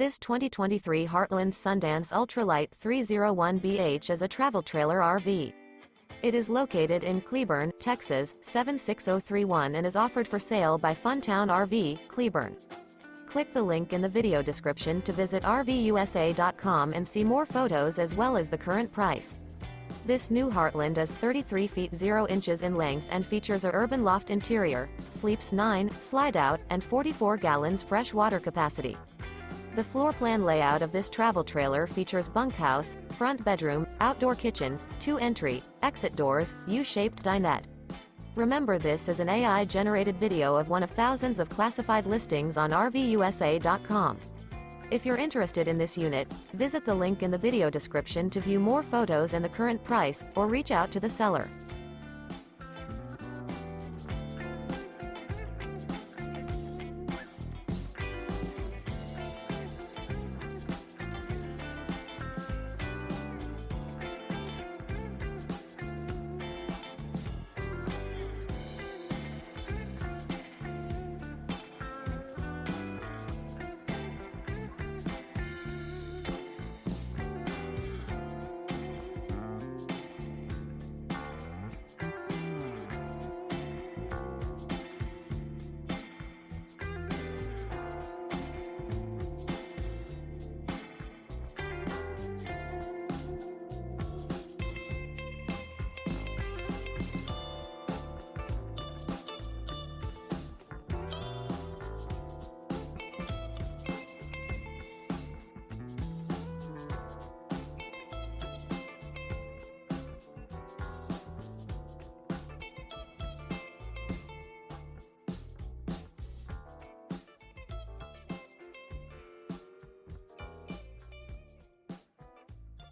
This 2023 Heartland Sundance Ultra Lite 301BH is a travel trailer RV. It is located in Cleburne, Texas, 76031 and is offered for sale by Funtown RV, Cleburne. Click the link in the video description to visit RVUSA.com and see more photos as well as the current price. This new Heartland is 33 feet 0 inches in length and features a URBAN LOFT interior, sleeps 9, Slideout, and 44 gallons fresh water capacity. The floor plan layout of this travel trailer features bunkhouse, front bedroom, outdoor kitchen, 2 entry, exit doors, U-shaped dinette. Remember, this is an AI-generated video of one of thousands of classified listings on RVUSA.com. If you're interested in this unit, visit the link in the video description to view more photos and the current price, or reach out to the seller.